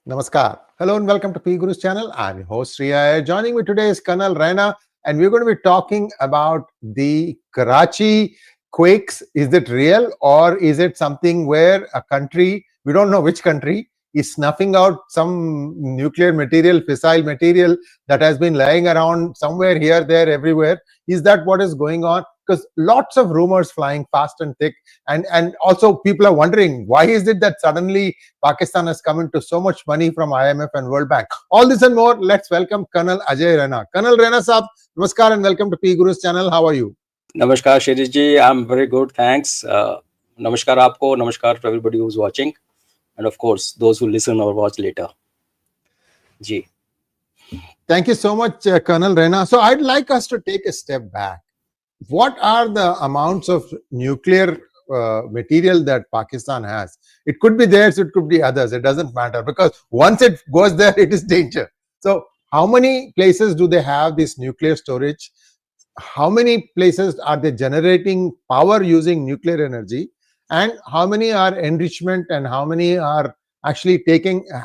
Namaskar. Hello and welcome to P Guru's channel. I'm your host Riya. Joining me today is Col Ajay Raina, and we're going to be talking about the Karachi Quakes. Is it real or is it something where a country, we don't know which country, is snuffing out some nuclear material, fissile material that has been lying around somewhere here, there, everywhere? Is that what is going on? Because lots of rumors flying fast and thick, and also people are wondering why is it that suddenly Pakistan has come into so much money from IMF and World Bank. All this and more. Let's welcome Col Ajay Raina. Col Raina Saab, namaskar and welcome to P Guru's channel. How are you? Namaskar, Shirish ji. I'm very good, thanks. Namaskar aapko, namaskar to everybody who's watching, and of course, those who listen or watch later. Ji. Thank you so much, Col Raina. So I'd like us to take a step back. What are the amounts of nuclear material that Pakistan has? It could be theirs, it could be others. It doesn't matter because once it goes there, it is danger. So how many places do they have this nuclear storage? How many places are they generating power using nuclear energy, and how many are enrichment, and how many are actually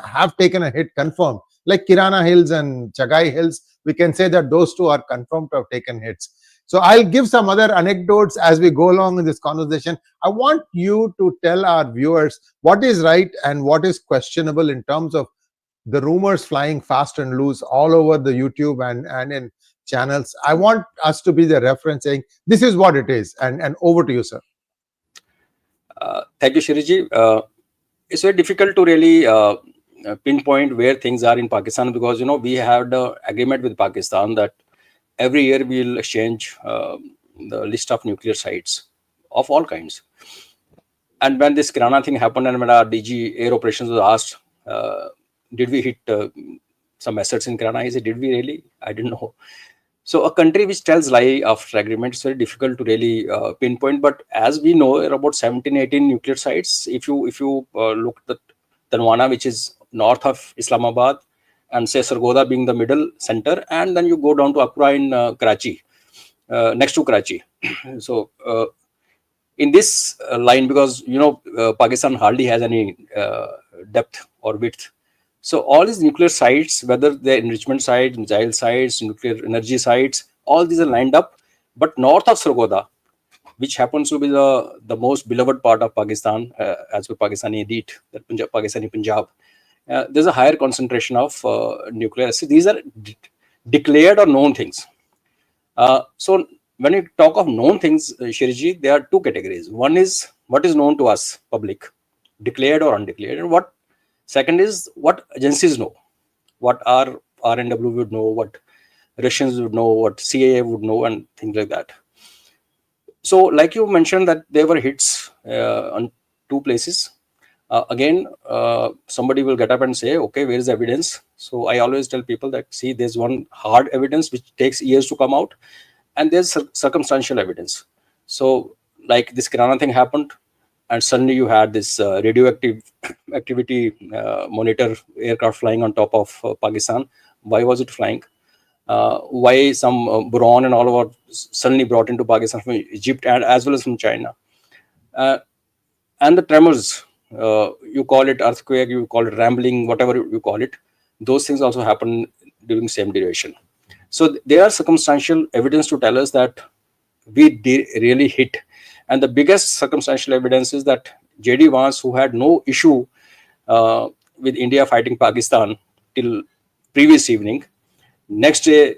have taken a hit confirmed, like Kirana Hills and Chagai Hills? We can say that those two are confirmed to have taken hits. So I'll give some other anecdotes as we go along in this conversation. I want you to tell our viewers what is right and what is questionable in terms of the rumors flying fast and loose all over the YouTube and in channels. I want us to be the reference saying this is what it is. And over to you, sir. Thank you, Shirish ji. It's very difficult to really pinpoint where things are in Pakistan because, we have the agreement with Pakistan that every year we'll exchange the list of nuclear sites of all kinds. And when this Kirana thing happened and when our DG Air Operations was asked, did we hit some assets in Kirana? He said, did we really? I didn't know. So a country which tells lie after agreement is very difficult to really pinpoint. But as we know, there are about 17, 18 nuclear sites. If you look at Tanwana, which is north of Islamabad, and say Sargodha being the middle center, and then you go down to Akra in Karachi, next to Karachi. So in this line, because Pakistan hardly has any depth or width. So all these nuclear sites, whether they're enrichment sites, missile sites, nuclear energy sites, all these are lined up. But north of Sargodha, which happens to be the most beloved part of Pakistan, as per Pakistani elite, that Pakistani Punjab, there's a higher concentration of nuclear assets. These are declared or known things. So when you talk of known things, Shiriji, there are two categories. One is what is known to us, public, declared or undeclared, and second is what agencies know, what our RNW would know, what Russians would know, what CIA would know, and things like that. So, like you mentioned, that there were hits on two places. Again, somebody will get up and say, okay, where is the evidence? So I always tell people that, see, there's one hard evidence which takes years to come out, and there's circumstantial evidence. So like this Kirana thing happened, and suddenly you had this radioactive activity monitor aircraft flying on top of Pakistan. Why was it flying? Why some boron and all over suddenly brought into Pakistan from Egypt and as well as from China? And the tremors, you call it earthquake, you call it rambling, whatever you call it, those things also happen during the same duration. So there are circumstantial evidence to tell us that we really hit. And the biggest circumstantial evidence is that J.D. Vance, who had no issue with India fighting Pakistan till previous evening, next day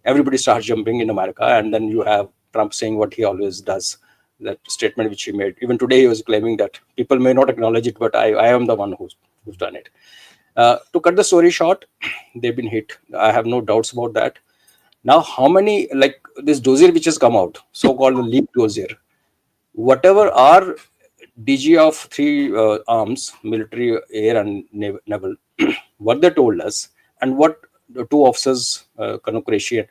everybody starts jumping in America, and then you have Trump saying what he always does, that statement which he made. Even today he was claiming that people may not acknowledge it, but I am the one who's done it. To cut the story short, they've been hit. I have no doubts about that. Now, how many, like this dossier which has come out, so-called leaked dossier, whatever our DG of three arms, military, air and naval, what they told us, and what the two officers, Qureshi,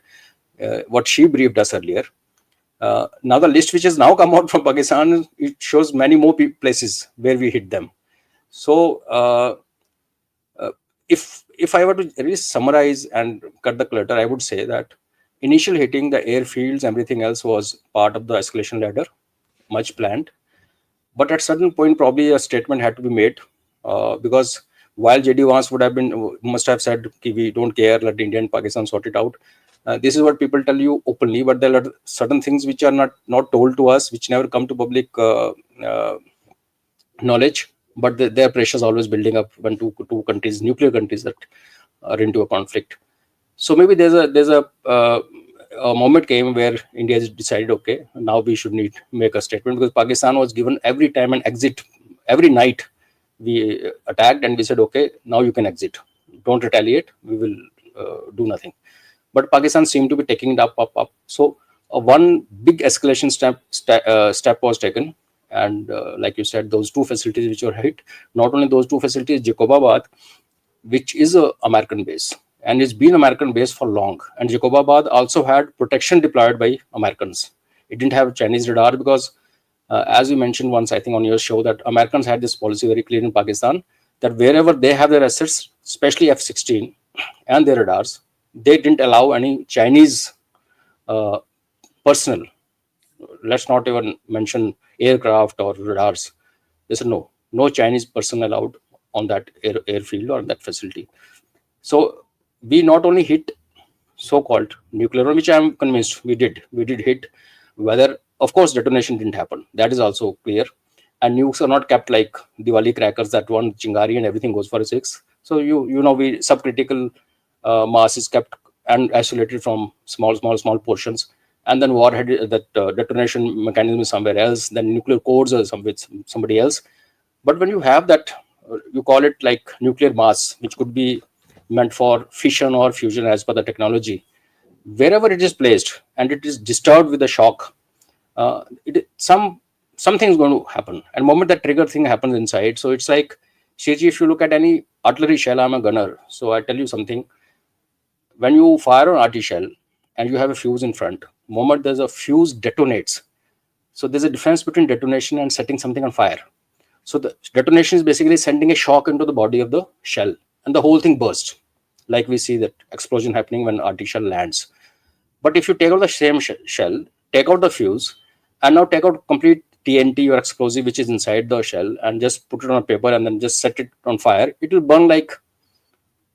what she briefed us earlier. Now the list which has now come out from Pakistan, it shows many more places where we hit them. So if I were to really summarize and cut the clutter, I would say that initial hitting, the airfields, everything else was part of the escalation ladder, much planned. But at certain point, probably a statement had to be made because While JD Vance must have said, "Ki we don't care, let India and Pakistan sort it out." This is what people tell you openly, but there are certain things which are not told to us, which never come to public uh, knowledge. But their pressure is always building up when two countries, nuclear countries, that are into a conflict. So maybe a moment came where India just decided, okay, now we should make a statement, because Pakistan was given every time an exit. Every night we attacked and we said, okay, now you can exit, don't retaliate, we will do nothing. But Pakistan seemed to be taking it up. So one big escalation step was taken. And like you said, those two facilities which were hit, not only those two facilities, Jacobabad, which is a American base, and it's been American base for long. And Jacobabad also had protection deployed by Americans. It didn't have Chinese radar because, as you mentioned once, I think on your show, that Americans had this policy very clear in Pakistan, that wherever they have their assets, especially F-16 and their radars, they didn't allow any Chinese uh, personnel. Let's not even mention aircraft or radars. They said no Chinese person allowed on that airfield or that facility. So we not only hit so-called nuclear, which I'm convinced we did hit. Whether, of course, detonation didn't happen, that is also clear. And nukes are not kept like Diwali crackers, that one chingari and everything goes for a six. So we subcritical mass is kept and isolated from small portions, and then warhead, that detonation mechanism is somewhere else, then nuclear codes are with somebody else. But when you have that, you call it like nuclear mass, which could be meant for fission or fusion as per the technology. Wherever it is placed and it is disturbed with a shock, something is going to happen. And moment that trigger thing happens inside, so it's like, Shiji, if you look at any artillery shell, I'm a gunner, so I tell you something. When you fire an artillery shell and you have a fuse in front, moment there's a fuse detonates. So there's a difference between detonation and setting something on fire. So the detonation is basically sending a shock into the body of the shell, and the whole thing bursts, like we see that explosion happening when artillery shell lands. But if you take out the same shell, take out the fuse, and now take out complete TNT or explosive which is inside the shell, and just put it on a paper and then just set it on fire, it will burn like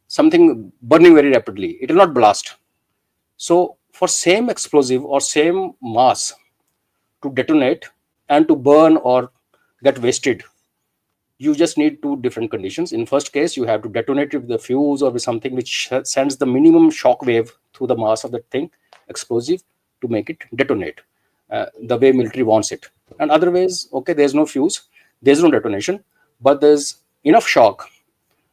something burning very rapidly. It will not blast. So for same explosive or same mass to detonate and to burn or get wasted, you just need two different conditions. In first case, you have to detonate it with the fuse or with something which sends the minimum shock wave through the mass of that thing, explosive, to make it detonate the way military wants it. And otherwise, okay, there's no fuse, there's no detonation, but there's enough shock.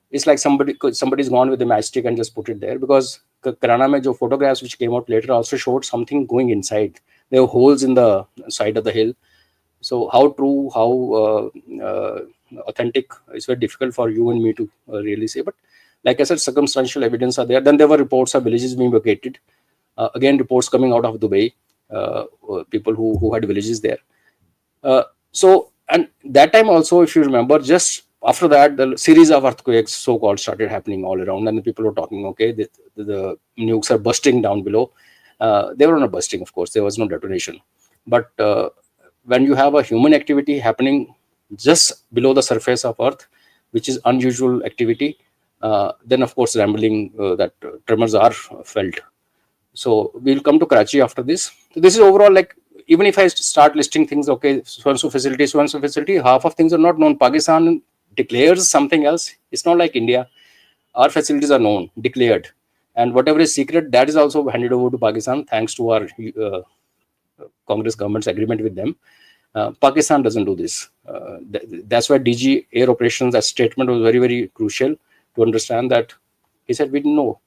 It's like somebody's gone with a matchstick and just put it there, because Karana mein jo photographs which came out later also showed something going inside. There were holes in the side of the hill. So how true, how authentic, it's very difficult for you and me to really say. But like I said, circumstantial evidence are there. Then there were reports of villages being vacated. Again, reports coming out of Dubai, people who had villages there. So, and that time also, if you remember, just after that, the series of earthquakes, so-called, started happening all around, and the people were talking, okay, the nukes are bursting down below. They were not bursting, of course, there was no detonation. But when you have a human activity happening just below the surface of Earth, which is unusual activity, then of course rambling, that tremors are felt. So we'll come to Karachi after this. So this is overall, like, even if I start listing things, okay, so-and-so facility, half of things are not known. Pakistan declares something else. It's not like India. Our facilities are known, declared. And whatever is secret, that is also handed over to Pakistan, thanks to our Congress government's agreement with them. Pakistan doesn't do this. That's why DG Air Operations, that statement was very, very crucial to understand that. He said, we didn't know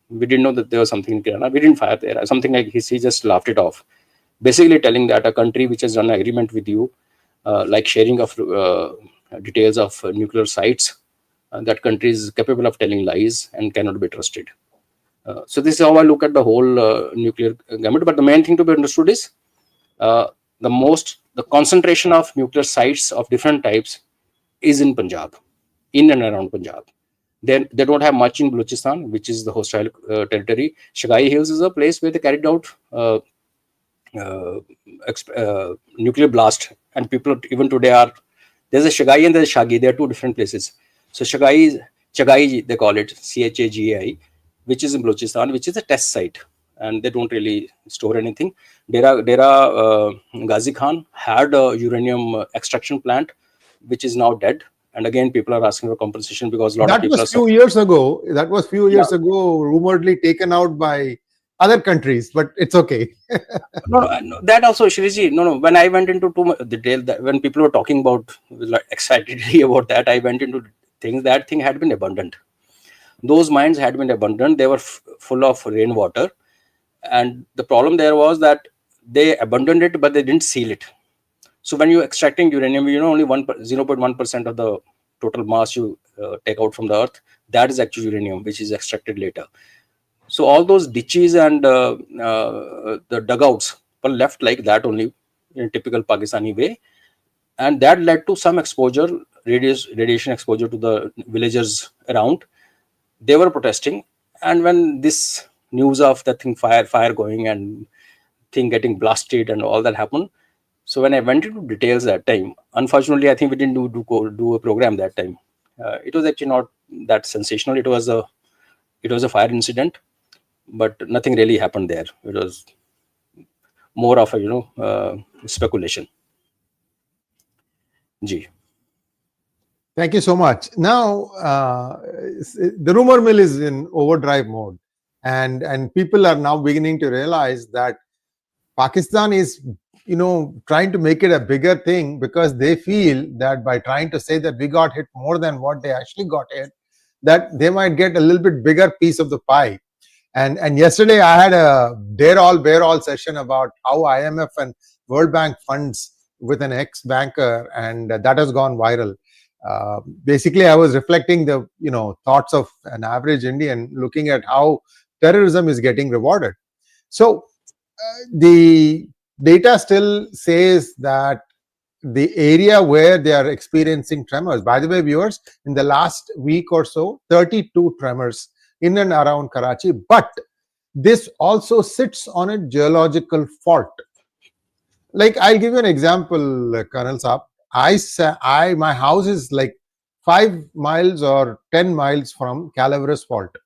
that there was something in Kirana. We didn't fire there. Something like he just laughed it off. Basically telling that a country which has done an agreement with you, like sharing of details of nuclear sites, that country is capable of telling lies and cannot be trusted. So this is how I look at the whole nuclear gamut. But the main thing to be understood is the concentration of nuclear sites of different types is in Punjab, in and around Punjab. Then they don't have much in Balochistan, which is the hostile territory. Shagai Hills is a place where they carried out nuclear blast, and people even today are, there's a Shagai and there's a Shagi. They are two different places. So Shagai Chagai, they call it Chagai, which is in Balochistan, which is a test site, and they don't really store anything. Dera Ghazi Khan had a uranium extraction plant, which is now dead. And again, people are asking for compensation because a lot of That people was are few suffering. years ago. That was few Yeah. years ago, rumoredly taken out by other countries, but it's okay. No, that also, Shiriji, no. When I went into too much detail, that when people were talking about like, excitedly about that, I went into things. That thing had been abundant. Those mines had been abundant. They were full of rainwater, and the problem there was that they abandoned it, but they didn't seal it. So when you're extracting uranium, only 0.1% of the total mass you take out from the earth, that is actually uranium, which is extracted later. So all those ditches and the dugouts were left like that only, in a typical Pakistani way, and that led to some exposure, radiation exposure to the villagers around. They were protesting, and when this news of the thing fire going and thing getting blasted and all that happened, so when I went into details that time, unfortunately, I think we didn't do a program that time. It was actually not that sensational. It was a fire incident, but nothing really happened there. It was more of a speculation. Gee. Thank you so much. Now, the rumor mill is in overdrive mode, and people are now beginning to realize that Pakistan is, trying to make it a bigger thing because they feel that by trying to say that we got hit more than what they actually got hit, that they might get a little bit bigger piece of the pie. And yesterday I had a dare all bear all session about how IMF and World Bank funds with an ex banker, and that has gone viral. Basically, I was reflecting the thoughts of an average Indian looking at how terrorism is getting rewarded. So the data still says that the area where they are experiencing tremors, by the way, viewers, in the last week or so, 32 tremors in and around Karachi, but this also sits on a geological fault. Like, I'll give you an example, Colonel Saab. My house is like 5 miles or 10 miles from Calaveras Fault,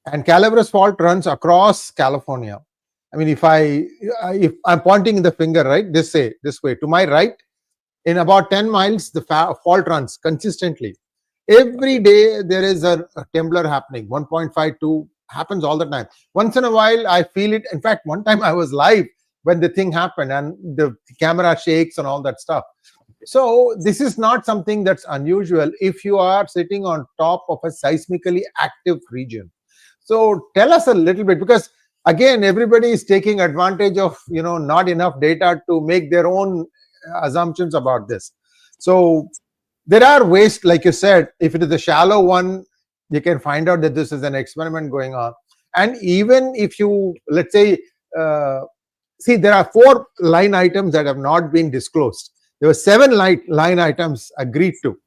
and Calaveras Fault runs across California. I mean, if I'm pointing the finger right this way to my right, in about 10 miles, the fault runs consistently. Every day there is a temblor happening. 1.52 happens all the time. Once in a while, I feel it. In fact, one time I was live when the thing happened, and the camera shakes and all that stuff. So this is not something that's unusual if you are sitting on top of a seismically active region. So tell us a little bit, because again, everybody is taking advantage of not enough data to make their own assumptions about this. So there are ways, like you said, if it is a shallow one, you can find out that this is an experiment going on. And even if you, let's say, see, there are 4 line items that have not been disclosed. There were 7 line items agreed to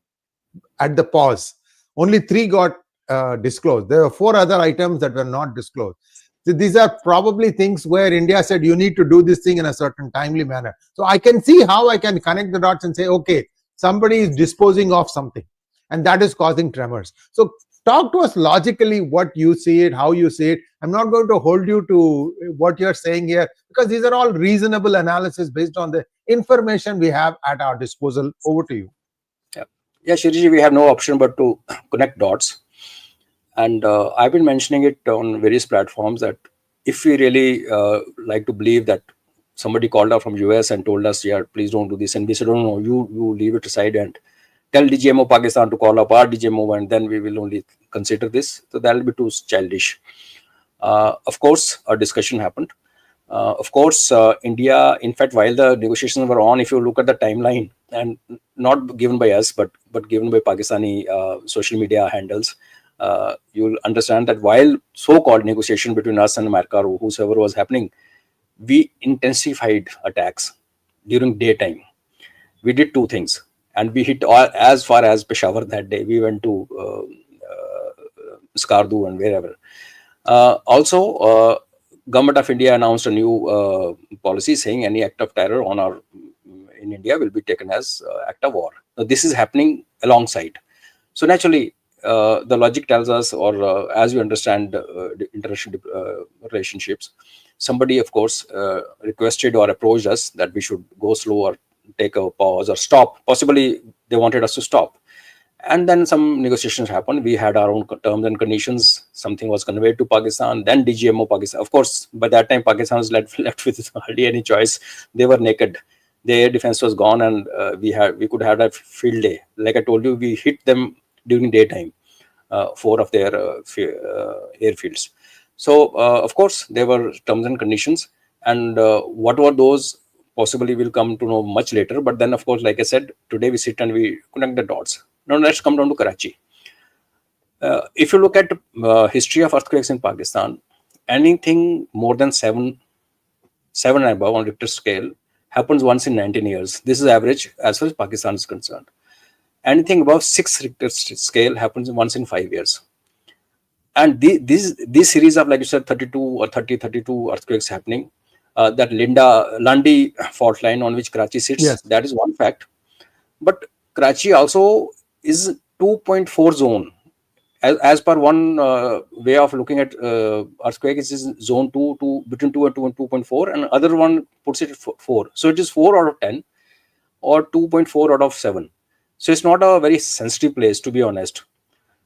at the pause. Only 3 got disclosed. There were 4 other items that were not disclosed. So these are probably things where India said you need to do this thing in a certain timely manner. So I can see how I can connect the dots and say, okay, somebody is disposing of something, and that is causing tremors. So talk to us logically what you see it, how you see it. I'm not going to hold you to what you're saying here, because these are all reasonable analysis based on the information we have at our disposal. Over to you. Yeah, Shiriji, we have no option but to connect dots. And I've been mentioning it on various platforms that if we really like to believe that somebody called out from US and told us, yeah, please don't do this, and we said, no, you leave it aside and tell DGMO Pakistan to call up our DGMO, and then we will only consider this. So that'll be too childish. Of course, a discussion happened. Of course, India, in fact, while the negotiations were on, if you look at the timeline, and not given by us, but given by Pakistani social media handles, you'll understand that while so-called negotiation between us and America or whosoever was happening, we intensified attacks during daytime. We did 2 things, and we hit as far as Peshawar that day. We went to Skardu and wherever. Also, Government of India announced a new policy saying any act of terror in India will be taken as act of war. Now, this is happening alongside. So naturally, the logic tells us, or as we understand the international relationships, somebody, of course, requested or approached us that we should go slow or take a pause or stop. Possibly they wanted us to stop. And then some negotiations happened. We had our own terms and conditions. Something was conveyed to Pakistan. Then DGMO Pakistan. Of course, by that time, Pakistan was left with hardly any choice. They were naked. The air defense was gone, and we could have a field day. Like I told you, we hit them during daytime, four of their airfields. So, of course, there were terms and conditions, and what were those? Possibly we'll come to know much later. But then, of course, like I said, today we sit and we connect the dots. Now let's come down to Karachi. If you look at history of earthquakes in Pakistan, anything more than seven and above on Richter scale happens once in 19 years. This is average as far as Pakistan is concerned. Anything above 6 Richter scale happens once in 5 years. And this series of, like you said, 32 or 32 earthquakes happening, that Landi fault line on which Karachi sits, Yes. that is one fact. But Karachi also is 2.4 zone. As per one way of looking at earthquake, it is zone 2 to between 2 and 2.4, and other one puts it at 4. So it is 4 out of 10 or 2.4 out of 7. So it's not a very sensitive place, to be honest.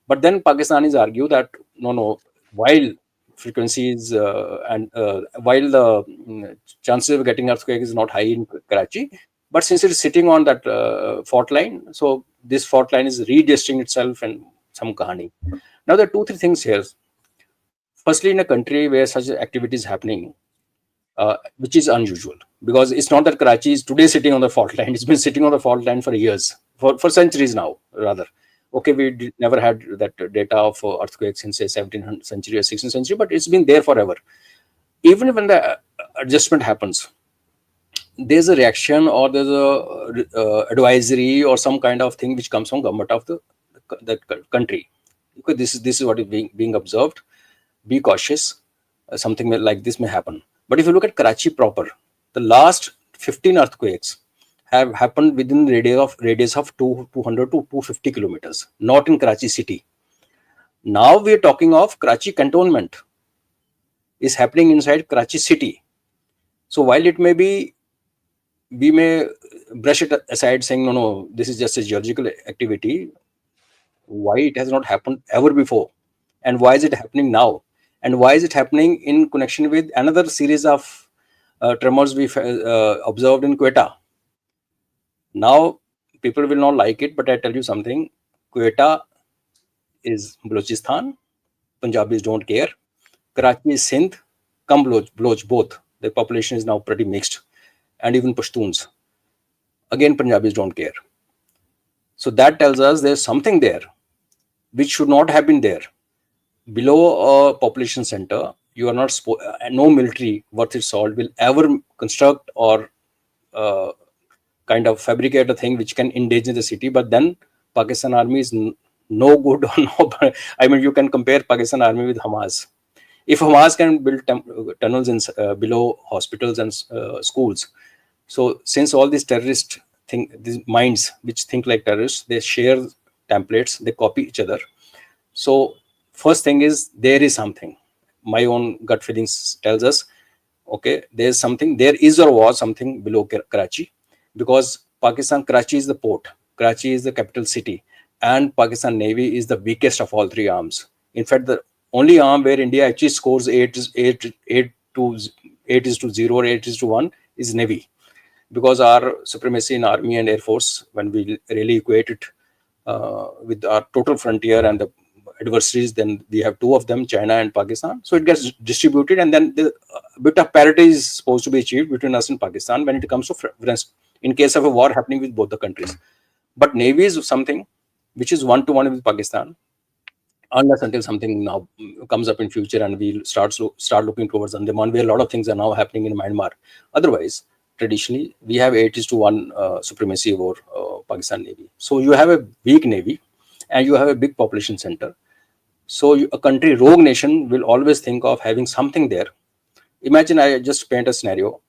But then Pakistanis argue that no, while frequencies and while the chances of getting earthquake is not high in Karachi, but since it is sitting on that fault line, so this fault line is readjusting itself and some kahani. Now there are 2-3 things here. Firstly, in a country where such activity is happening, which is unusual, because it's not that Karachi is today sitting on the fault line. It's been sitting on the fault line for years, for centuries now, rather. Okay, we never had that data of earthquakes in, say, 17th century or 16th century, but it's been there forever. Even when the adjustment happens, there's a reaction, or there's a advisory or some kind of thing which comes from government of the country. Okay, this is what is being observed. Be cautious. Something like this may happen. But if you look at Karachi proper, the last 15 earthquakes have happened within radius of 200 to 250 kilometers, not in Karachi city. Now we are talking of Karachi cantonment is happening inside Karachi city. So while it may be, we may brush it aside saying, no, this is just a geological activity. Why it has not happened ever before? And why is it happening now? And why is it happening in connection with another series of tremors we observed in Quetta? Now, people will not like it, but I tell you something. Quetta is Balochistan. Punjabis don't care. Karachi is Sindh. Come Baloch, both. The population is now pretty mixed. And even Pashtuns. Again, Punjabis don't care. So that tells us there's something there which should not have been there. Below a population center, you are not no military worth its salt will ever construct or kind of fabricate a thing which can endanger the city. But then Pakistan army is no good or no. I mean, you can compare Pakistan army with Hamas. If Hamas can build tunnels in below hospitals and schools, so since all these terrorist these minds which think like terrorists, they share templates, they copy each other. So first thing is there is something. My own gut feelings tells us, okay, there is or was something below Karachi, because Karachi is the port, Karachi is the capital city, and Pakistan Navy is the weakest of all 3 arms. In fact, the only arm where India actually scores 8 is to 0 or 8 is to 1 is Navy, because our supremacy in army and air force, when we really equate it with our total frontier and the adversaries, then we have 2 of them, China and Pakistan. So it gets distributed, and then the bit of parity is supposed to be achieved between us and Pakistan when it comes to in case of a war happening with both the countries. But Navy is something which is 1-to-1 with Pakistan, unless until something now comes up in future and we'll start looking towards Andaman, where a lot of things are now happening in Myanmar. Otherwise, traditionally, we have 8-to-1 supremacy over Pakistan Navy. So you have a weak Navy and you have a big population center. So a country, rogue nation, will always think of having something there. Imagine, I just paint a scenario.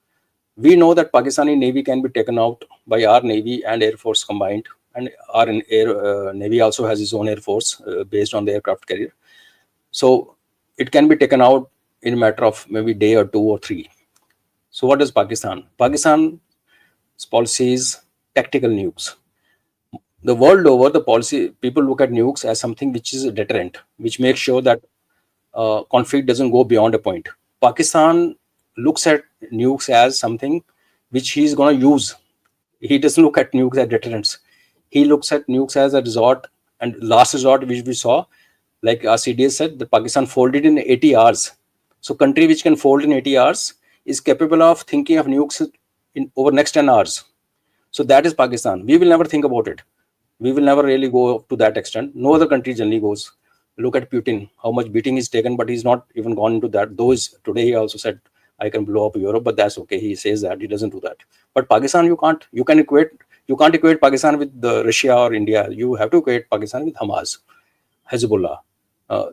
We know that Pakistani Navy can be taken out by our Navy and Air Force combined and our Navy also has its own air force based on the aircraft carrier. So it can be taken out in a matter of maybe day or two or three. So what does Pakistan? Pakistan's policy is tactical nukes. The world over, the policy people look at nukes as something which is a deterrent, which makes sure that conflict doesn't go beyond a point. Pakistan looks at nukes as something which he's going to use. He doesn't look at nukes as deterrents. He looks at nukes as a resort and last resort, which we saw, like our CDS said, that Pakistan folded in 80 hours. So country which can fold in 80 hours is capable of thinking of nukes in over next 10 hours. So that is Pakistan. We will never think about it. We will never really go to that extent. No other country generally goes. Look at Putin, how much beating he's taken, but he's not even gone into that. Though today he also said, I can blow up Europe, but that's okay. He says that, he doesn't do that. But Pakistan, you can't. You can't equate Pakistan with Russia or India. You have to equate Pakistan with Hamas, Hezbollah, uh,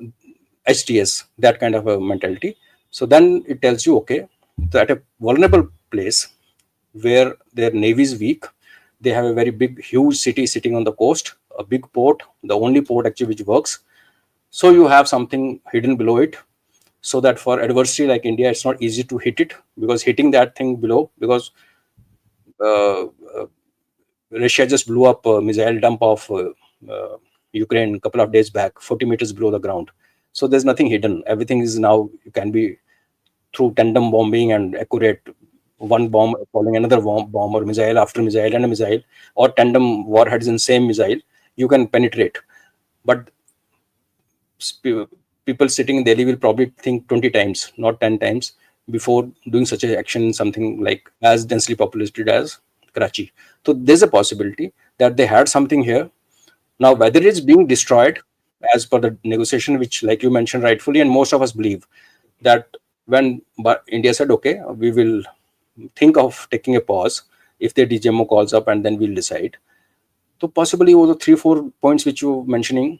HTS, that kind of a mentality. So then it tells you, okay, that a vulnerable place where their navy is weak, they have a very big, huge city sitting on the coast, a big port, the only port actually which works. So you have something hidden below it, so that for adversary like India, it's not easy to hit it, because hitting that thing below, because uh, uh, Russia just blew up a missile dump of Ukraine a couple of days back, 40 meters below the ground. So there's nothing hidden. Everything is now, you can be through tandem bombing and accurate, one bomb following another bomb or missile after missile and a missile, or tandem warheads in same missile, you can penetrate. But people sitting in Delhi will probably think 20 times, not 10 times, before doing such an action in something like as densely populated as Karachi. So there's a possibility that they had something here. Now, whether it's being destroyed as per the negotiation, which, like you mentioned rightfully, and most of us believe that when India said, okay, we will think of taking a pause if the DGMO calls up and then we'll decide. So possibly over the 3-4 points which you mentioning,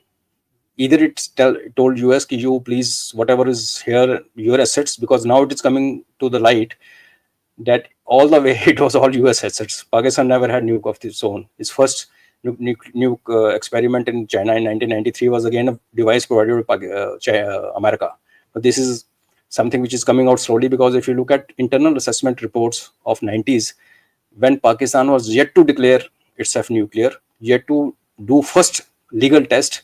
either told US ki you please, whatever is here, your assets, because now it is coming to the light that all the way it was all US assets. Pakistan never had nuke of its own. Its first nuke experiment in China in 1993 was again a device provided by America. But this is something which is coming out slowly, because if you look at internal assessment reports of 90s, when Pakistan was yet to declare itself nuclear, yet to do first legal test,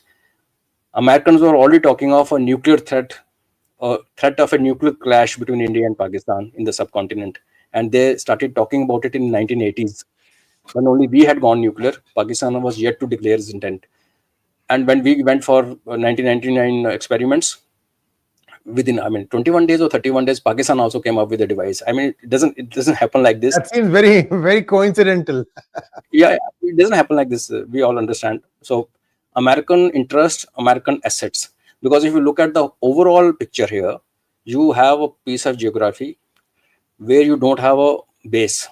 Americans were already talking of a nuclear threat, a threat of a nuclear clash between India and Pakistan in the subcontinent. And they started talking about it in 1980s. When only we had gone nuclear, Pakistan was yet to declare its intent. And when we went for 1999 experiments, within 21 days or 31 days, Pakistan also came up with a device. It doesn't happen like this. That seems very, very coincidental. Yeah, it doesn't happen like this. We all understand. So American interest, American assets. Because if you look at the overall picture here, you have a piece of geography where you don't have a base.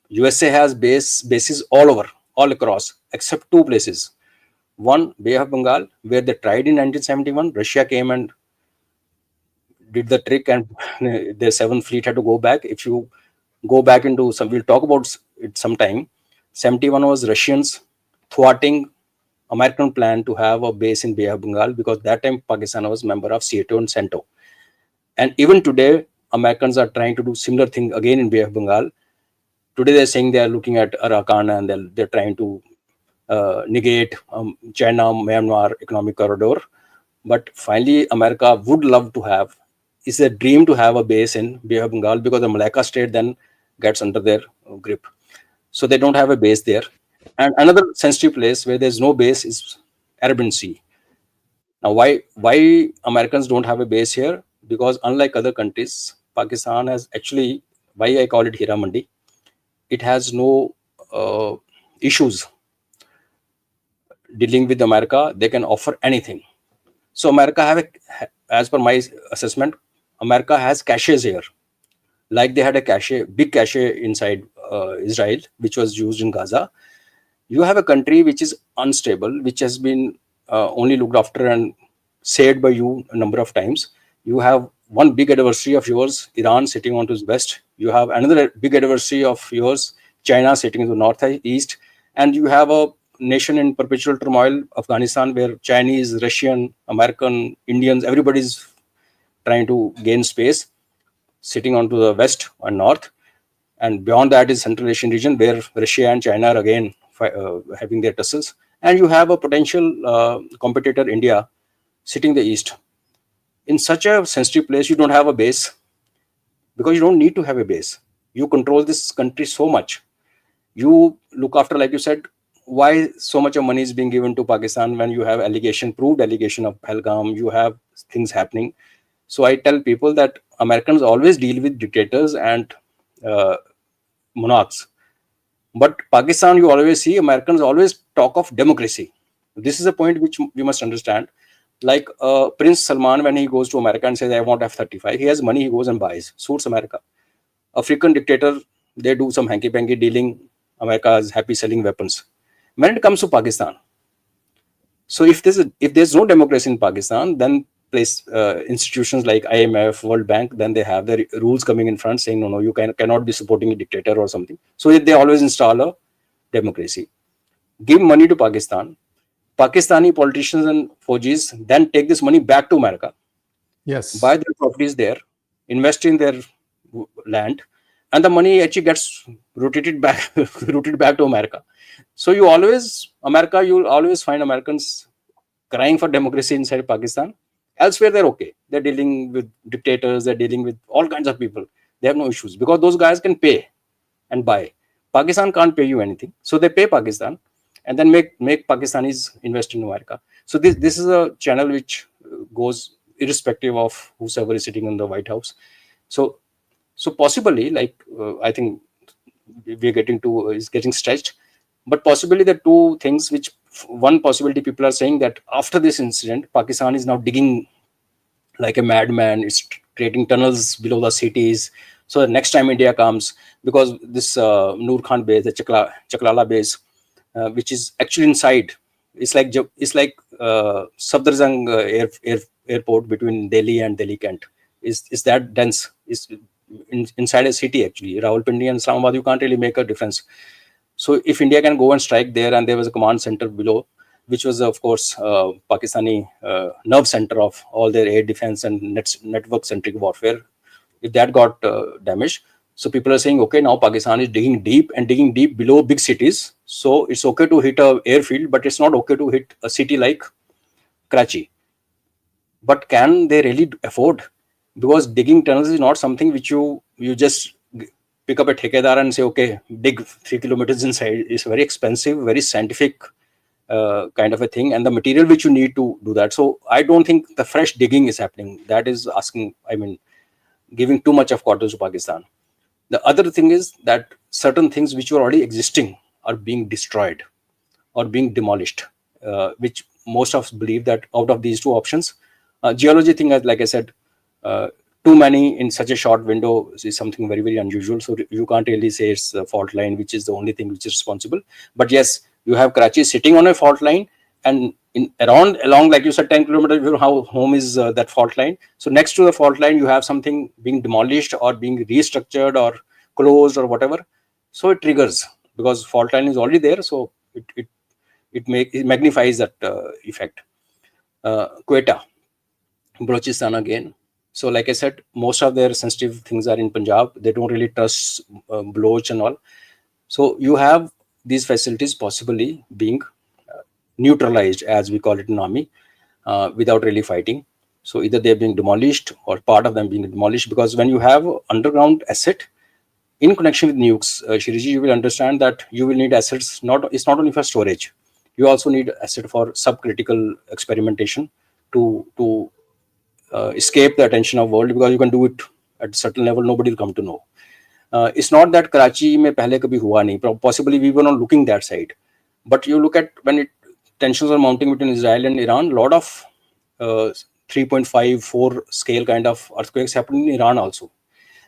USA has bases all over, all across, except two places. One, Bay of Bengal, where they tried in 1971. Russia came and did the trick, and the 7th Fleet had to go back. If you go back into some, we'll talk about it sometime. 71 was Russians thwarting American plan to have a base in Bay of Bengal, because that time Pakistan was member of CETO and CENTO. And even today, Americans are trying to do similar thing again in Bay of Bengal. Today they're saying they are looking at Arakan, and they're trying to negate China-Myanmar economic corridor. But finally, America would love to have, it's a dream to have a base in Bay of Bengal, because the Malacca state then gets under their grip. So they don't have a base there. And another sensitive place where there's no base is Arabian Sea. Now, why Americans don't have a base here? Because unlike other countries, Pakistan has actually, why I call it Hira Mandi, it has no issues dealing with America. They can offer anything. So America as per my assessment, America has caches here. Like they had a big cache inside Israel, which was used in Gaza. You have a country which is unstable, which has been only looked after and saved by you a number of times. You have one big adversary of yours, Iran, sitting on to its west. You have another big adversary of yours, China, sitting in the northeast. And you have a nation in perpetual turmoil, Afghanistan, where Chinese, Russian, American, Indians, everybody's trying to gain space, sitting onto the west and north. And beyond that is Central Asian region, where Russia and China are again having their tussles. And you have a potential competitor, India, sitting the east. In such a sensitive place, you don't have a base, because you don't need to have a base. You control this country so much. You look after, like you said, why so much of money is being given to Pakistan when you have proved allegation of Pahalgam, you have things happening. So I tell people that Americans always deal with dictators and uh, monarchs. But Pakistan, you always see Americans always talk of democracy. This is a point which we must understand. Like Prince Salman, when he goes to America and says, I want F-35, he has money, he goes and buys, suits America. African dictator, they do some hanky-panky dealing, America is happy selling weapons. When it comes to Pakistan, so if there's no democracy in Pakistan, then institutions like IMF, World Bank, then they have the rules coming in front saying, no, you cannot be supporting a dictator or something. So they always install a democracy. Give money to Pakistan. Pakistani politicians and Fojis then take this money back to America, buy Yes. their properties there, invest in their land, and the money actually gets rotated back, routed back to America. So you'll always find Americans crying for democracy inside Pakistan. Elsewhere, they're okay. They're dealing with dictators. They're dealing with all kinds of people. They have no issues because those guys can pay and buy. Pakistan can't pay you anything, so they pay Pakistan, and then make Pakistanis invest in America. So this is a channel which goes irrespective of whosoever is sitting in the White House. So possibly, like I think we're getting to is getting stretched, but possibly the two things which one possibility people are saying that after this incident, Pakistan is now digging like a madman. It's creating tunnels below the cities. So the next time India comes, because this Noor Khan base, the Chaklala base, which is actually inside, it's like Safdarjung airport between Delhi and Delhi Kent. Is that dense? Is inside a city actually. Rawalpindi and Islamabad, you can't really make a difference. So if India can go and strike there, and there was a command center below, which was of course Pakistani nerve center of all their air defense and network centric warfare, if that got damaged, so people are saying, okay, now Pakistan is digging deep and digging deep below big cities. So it's okay to hit a airfield, but it's not okay to hit a city like Karachi. But can they really afford? Because digging tunnels is not something which you just pick up a ठेकेदार and say, okay, dig 3 kilometers inside. It's very expensive, very scientific kind of a thing, and the material which you need to do that. So I don't think the fresh digging is happening. That is giving too much of quarters to Pakistan. The other thing is that certain things which were already existing are being destroyed or being demolished, which most of us believe that out of these two options, geology thing, like I said, too many in such a short window is something very, very unusual. So you can't really say it's the fault line, which is the only thing which is responsible. But yes, you have Karachi sitting on a fault line, and along, like you said, 10 kilometers, your home is that fault line. So next to the fault line, you have something being demolished or being restructured or closed or whatever. So it triggers, because fault line is already there. So it magnifies that effect. Quetta, Balochistan again. So like I said, most of their sensitive things are in Punjab. They don't really trust Baloch and all. So you have these facilities possibly being neutralized, as we call it in army, without really fighting. So either they're being demolished or part of them being demolished, because when you have underground asset in connection with nukes, Shiriji, you will understand that you will need assets. It's not only for storage. You also need asset for subcritical experimentation to escape the attention of world, because you can do it at a certain level. Nobody will come to know. It's not that Karachi में पहले कभी हुआ नहीं. Possibly we were not looking that side. But you look at when tensions are mounting between Israel and Iran, a lot of 3.5, 4 scale kind of earthquakes happened in Iran also.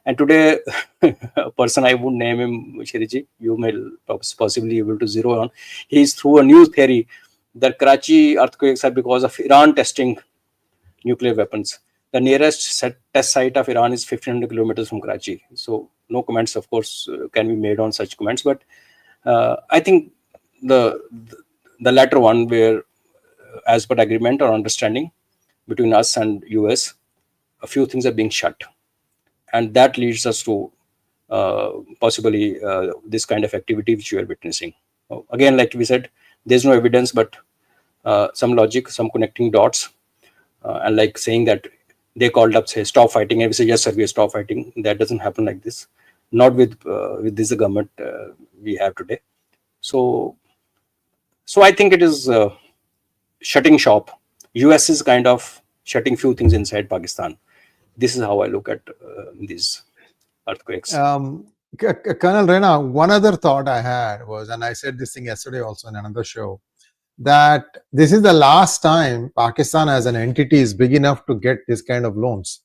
And today, a person, I would name him, Shiriji, you may possibly able to zero on. He's through a new theory that Karachi earthquakes are because of Iran testing nuclear weapons. The nearest test site of Iran is 1,500 kilometers from Karachi. So no comments, of course, can be made on such comments. But I think the the latter one, where as per agreement or understanding between us and US, a few things are being shut, and that leads us to possibly this kind of activity which we are witnessing. Again, like we said, there's no evidence, but some logic, some connecting dots, and like saying that they called up, say, stop fighting, and we say, yes, sir, we stop fighting. That doesn't happen like this. Not with this government we have today. So, I think it is shutting shop. US is kind of shutting few things inside Pakistan. This is how I look at these earthquakes. Colonel Raina, one other thought I had was, and I said this thing yesterday also in another show, that this is the last time Pakistan as an entity is big enough to get this kind of loans.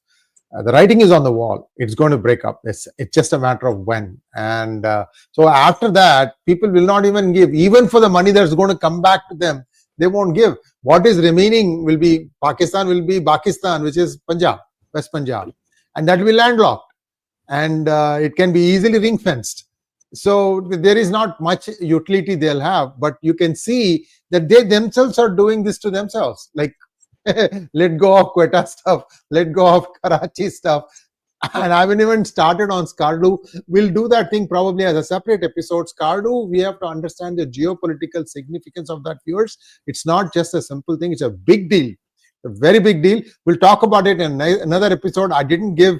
The writing is on the wall. It's going to break up. It's just a matter of when. And so after that, people will not even give. Even for the money that's going to come back to them, they won't give. What is remaining will be Pakistan, which is Punjab, West Punjab. And that will be landlocked. And it can be easily ring fenced. So there is not much utility they'll have. But you can see that they themselves are doing this to themselves. Like, let go of Quetta stuff, let go of Karachi stuff. And I haven't even started on Skardu. We'll do that thing probably as a separate episode. Skardu, we have to understand the geopolitical significance of that, viewers. It's not just a simple thing, it's a big deal, a very big deal. We'll talk about it in another episode. I didn't give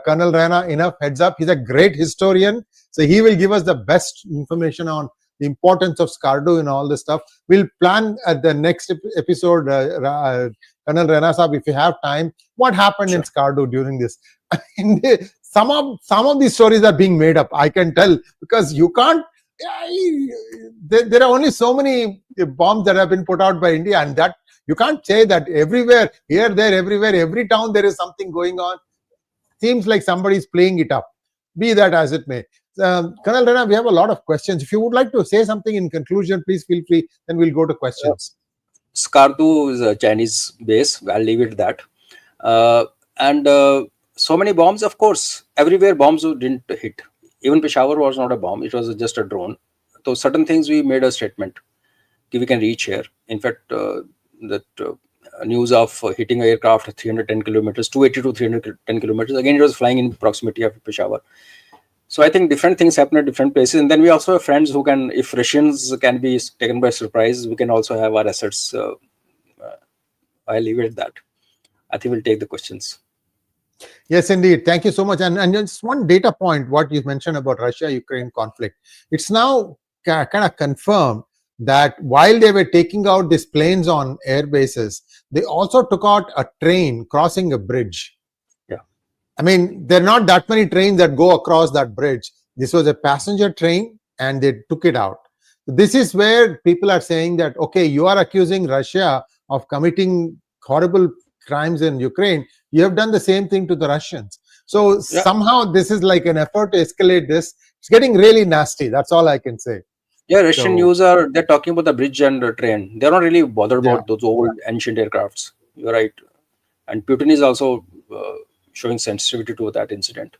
Colonel Raina enough heads up. He's a great historian, so he will give us the best information on the importance of Skardu and all this stuff. We'll plan at the next episode, Colonel Raina Saab, if you have time, what happened in Skardu during this. Some of these stories are being made up, I can tell, because you can't. There are only so many bombs that have been put out by India, and that you can't say that everywhere, here, there, everywhere, every town there is something going on. Seems like somebody is playing it up. Be that as it may. Colonel Raina, we have a lot of questions. If you would like to say something in conclusion, please feel free. Then we'll go to questions. Skardu is a Chinese base. I'll leave it at that. And so many bombs, of course, everywhere bombs didn't hit. Even Peshawar was not a bomb. It was just a drone. So certain things we made a statement. We can reach here. In fact, that news of hitting an aircraft at 310 kilometers, 280 to 310 kilometers. Again, it was flying in proximity of Peshawar. So I think different things happen at different places. And then we also have friends who can, if Russians can be taken by surprise, we can also have our assets. I'll leave it at that. I think we'll take the questions. Yes, indeed. Thank you so much. And just one data point, what you mentioned about Russia-Ukraine conflict. It's now kind of confirmed that while they were taking out these planes on air bases, they also took out a train crossing a bridge. Yeah. I mean, there are not that many trains that go across that bridge. This was a passenger train and they took it out. This is where people are saying that, okay, you are accusing Russia of committing horrible crimes in Ukraine. You have done the same thing to the Russians. So somehow this is like an effort to escalate this. It's getting really nasty. That's all I can say. Yeah, Russian news they're talking about the bridge and the train. They're not really bothered about those old ancient aircrafts. You're right. And Putin is also showing sensitivity to that incident.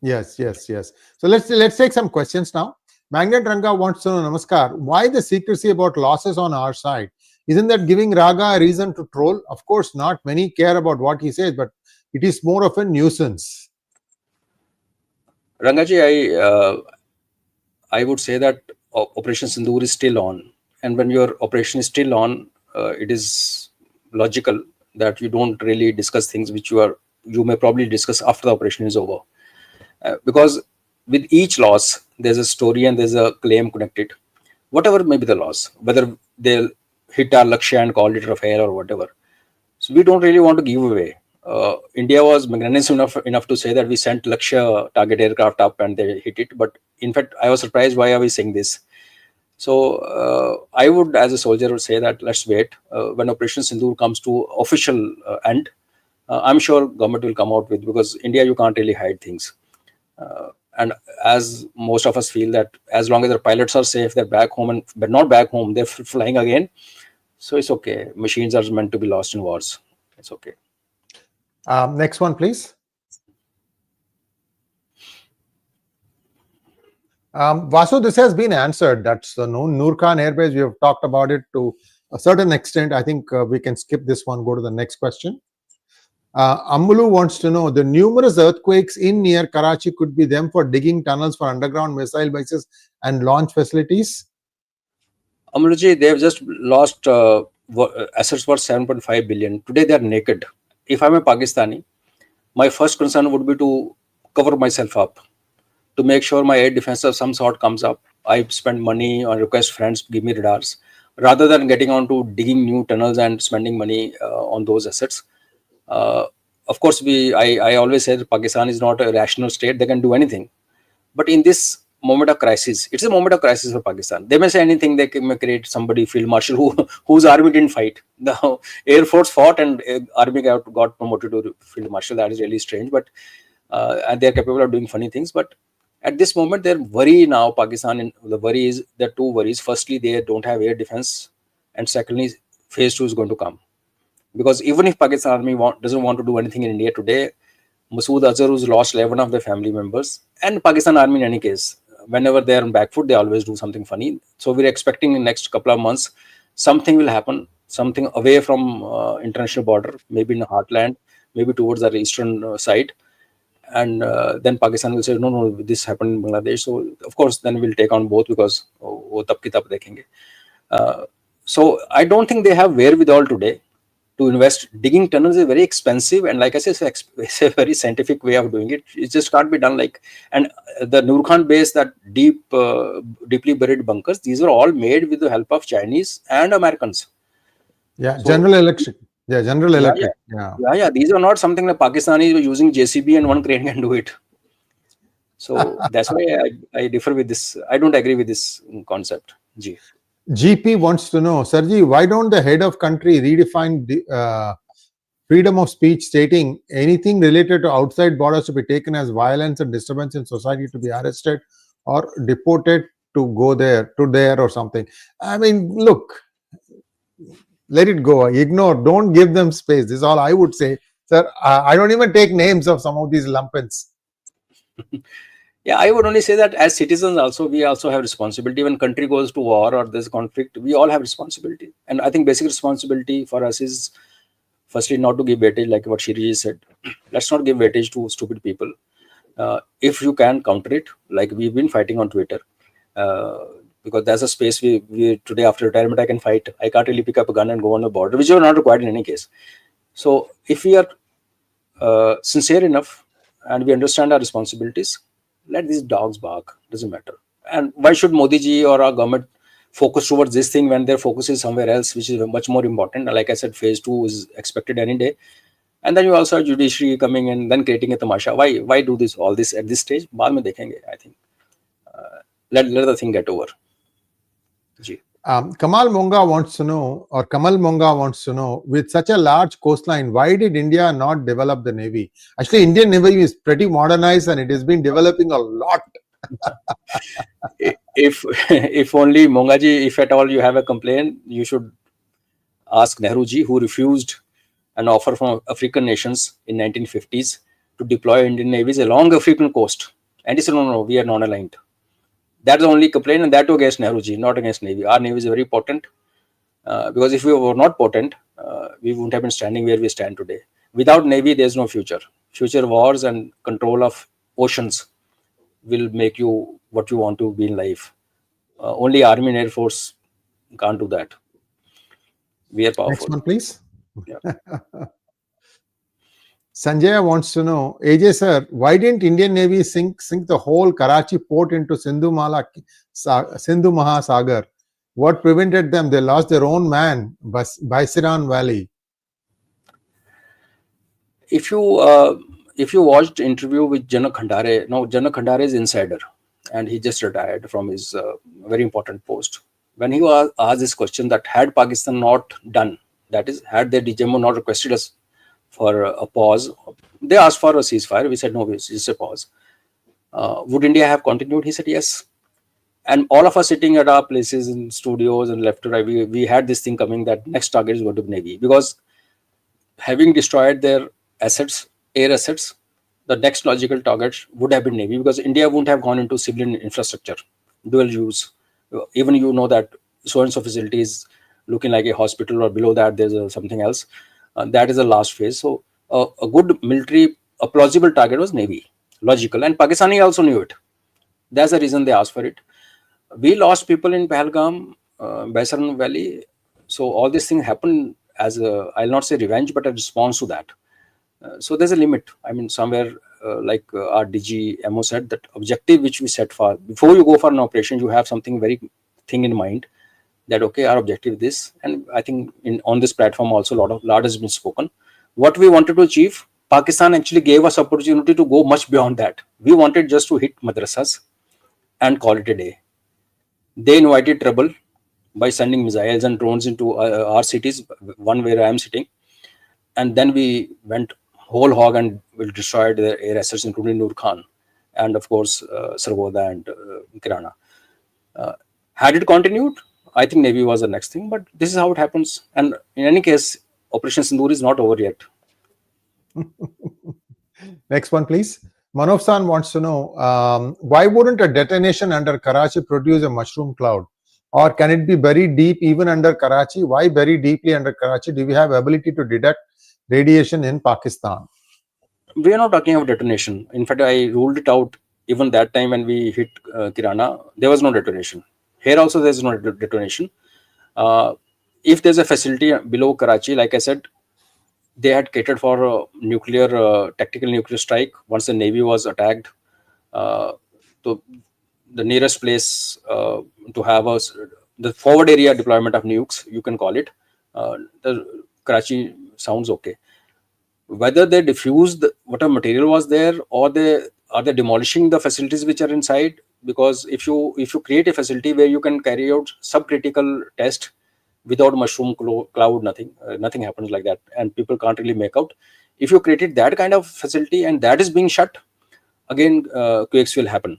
Yes. So let's take some questions now. Magnet Ranga wants to know, Namaskar, why the secrecy about losses on our side? Isn't that giving Raga a reason to troll? Of course not. Many care about what he says, but it is more of a nuisance. Rangaji, I would say that Operation Sindoor is still on. And when your operation is still on, it is logical that you don't really discuss things which you may probably discuss after the operation is over. Because with each loss, there's a story and there's a claim connected. Whatever may be the loss, whether they'll hit our Lakshya and call it a fair or whatever. So we don't really want to give away. India was magnanimous enough to say that we sent Lakshya target aircraft up and they hit it. But in fact, I was surprised, why are we saying this? So I would, as a soldier, say that let's wait. When Operation Sindoor comes to official end, I'm sure government will come out with, because India, you can't really hide things. And as most of us feel that as long as their pilots are safe, they're back home, but not back home, they're flying again. So it's okay. Machines are meant to be lost in wars. It's okay. Next one, please. Vasu, this has been answered. That's the Noor Khan airbase. We have talked about it to a certain extent. I think we can skip this one, go to the next question. Amulu wants to know the numerous earthquakes in near Karachi could be them for digging tunnels for underground missile bases and launch facilities. Amruji, they've just lost assets worth 7.5 billion. Today they are naked. If I'm a Pakistani, my first concern would be to cover myself up, to make sure my air defense of some sort comes up. I spend money or request friends give me radars, rather than getting on to digging new tunnels and spending money on those assets. Uh, of course, I always say that Pakistan is not a rational state; they can do anything. But in this moment of crisis, it's a moment of crisis for Pakistan. They may say anything. They may create somebody field marshal whose army didn't fight. The air force fought, and army got promoted to field marshal. That is really strange, but and they are capable of doing funny things. But at this moment, their worry now, Pakistan, and the worry is there are two worries. Firstly, they don't have air defense, and secondly, phase 2 is going to come. Because even if Pakistan army doesn't want to do anything in India today, Masood Azhar, who's lost 11 of their family members, and Pakistan army in any case, whenever they're on back foot, they always do something funny. So we're expecting in the next couple of months, something will happen, something away from international border, maybe in the heartland, maybe towards the eastern side. And then Pakistan will say, no, this happened in Bangladesh. So, of course, then we'll take on both because wo tab ki tab dekhenge. So I don't think they have wherewithal today to invest. Digging tunnels is very expensive, and like I said, it's a very scientific way of doing it. It just can't be done like. And the Noor Khan base, that deeply buried bunkers, these are all made with the help of Chinese and Americans. Yeah, So, General Electric. Yeah, General yeah, Electric. yeah. These are not something that Pakistanis were using JCB and one crane can do it. So that's why I differ with this. I don't agree with this concept. G. GP wants to know, Sarji, why don't the head of country redefine the freedom of speech, stating anything related to outside borders to be taken as violence and disturbance in society to be arrested or deported to go there, or something. I mean, look, let it go. Ignore. Don't give them space. This is all I would say. Sir, I don't even take names of some of these lumpens. Yeah, I would only say that as citizens also, we also have responsibility. When country goes to war or there's conflict, we all have responsibility. And I think basic responsibility for us is firstly not to give weightage, like what Shiriji said. Let's not give weightage to stupid people. If you can counter it, like we've been fighting on Twitter, because there's a space we today after retirement I can fight. I can't really pick up a gun and go on the border, which are not required in any case. So if we are sincere enough and we understand our responsibilities, let these dogs bark. Doesn't matter. And why should Modi ji or our government focus towards this thing when their focus is somewhere else, which is much more important? Like I said, phase 2 is expected any day. And then you also have judiciary coming in, then creating a tamasha. Why do this all this at this stage? Baad mein dekhenge, I think. Let the thing get over. Ji. Kamal Monga wants to know, or Kamal Monga wants to know, with such a large coastline, why did India not develop the Navy? Actually, Indian Navy is pretty modernized and it has been developing a lot. If only Mongaji, if at all you have a complaint, you should ask Nehruji, who refused an offer from African nations in 1950s to deploy Indian navies along African coast. And he said, no, we are non-aligned. That's the only complaint, and that too against Nehruji, not against Navy. Our Navy is very potent, because if we were not potent, we wouldn't have been standing where we stand today. Without Navy, there's no future. Future wars and control of oceans will make you what you want to be in life. Only Army and Air Force can't do that. We are powerful. Next one, please. Yeah. Sanjay wants to know, AJ sir, why didn't Indian Navy sink the whole Karachi port into Sindhu Mahasagar? What prevented them? They lost their own man, Baisiran Valley. If you watched interview with Janak Khandare, no, Janak Khandare is insider, and he just retired from his very important post. When he was asked this question, that had Pakistan not done, that is, had their DGMO not requested us for a pause, they asked for a ceasefire. We said no, it's just a pause. Would India have continued? He said yes. And all of us sitting at our places in studios and left to right, we had this thing coming that next target is going to be Navy, because having destroyed their assets, air assets, the next logical target would have been Navy, because India wouldn't have gone into civilian infrastructure, dual use. Even you know that so and so facility is looking like a hospital, or below that there's something else. That is the last phase. So a good military, a plausible target was Navy, logical, and Pakistani also knew it. That's the reason they asked for it. We lost people in Pahalgam, Baisaran Valley. So all this thing happened as a, I'll not say revenge, but a response to that. So there's a limit. I mean, somewhere like our DG MO said, that objective which we set for, before you go for an operation, you have something very thing in mind, that okay, our objective is this. And I think in on this platform also lot has been spoken. What we wanted to achieve, Pakistan actually gave us opportunity to go much beyond that. We wanted just to hit madrasas and call it a day. They invited trouble by sending missiles and drones into our cities, one where I am sitting. And then we went whole hog and we destroyed the air assets, including Nur Khan and, of course, Sargodha and Kirana. Had it continued, I think Navy was the next thing. But this is how it happens. And in any case, Operation Sindoor is not over yet. Next one, please. Manov San wants to know, why wouldn't a detonation under Karachi produce a mushroom cloud? Or can it be buried deep even under Karachi? Why bury deeply under Karachi? Do we have ability to detect radiation in Pakistan? We are not talking about detonation. In fact, I ruled it out even that time when we hit Kirana. There was no detonation. Here also there is no detonation. If there's a facility below Karachi, like I said, they had catered for a nuclear, tactical nuclear strike once the Navy was attacked. So the nearest place to have the forward area deployment of nukes, you can call it. The Karachi sounds okay. Whether they diffused whatever material was there, or they are they demolishing the facilities which are inside, because if you create a facility where you can carry out subcritical test without mushroom cloud, nothing happens like that, and people can't really make out. If you created that kind of facility and that is being shut, again quakes will happen.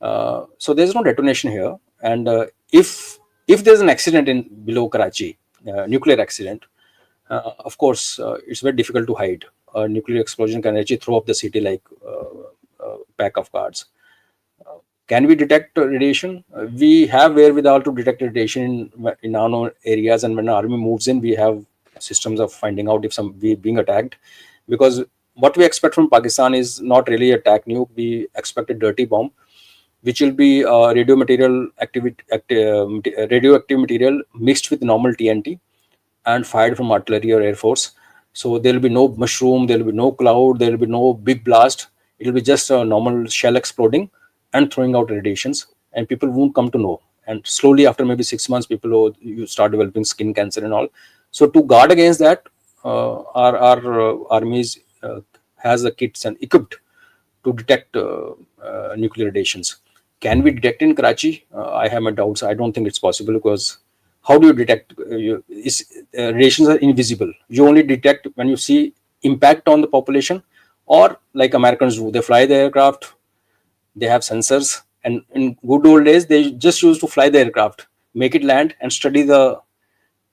So there's no detonation here. And if there's an accident in below Karachi, nuclear accident, of course, it's very difficult to hide. A nuclear explosion can actually throw up the city like a pack of cards. Can we detect radiation? We have wherewithal to detect radiation in our known areas, and when the army moves in, we have systems of finding out if we being attacked. Because what we expect from Pakistan is not really attack nuke. We expect a dirty bomb, which will be radioactive material mixed with normal TNT and fired from artillery or air force. So there will be no mushroom, there will be no cloud, there will be no big blast. It will be just a normal shell exploding and throwing out radiations, and people won't come to know. And slowly, after maybe 6 months, you start developing skin cancer and all. So to guard against that, our armies has the kits and equipped to detect nuclear radiations. Can we detect in Karachi? I have my doubts. I don't think it's possible, because how do you detect? Radiations are invisible. You only detect when you see impact on the population, or like Americans do. They fly the aircraft, they have sensors, and in good old days, they just used to fly the aircraft, make it land, and study the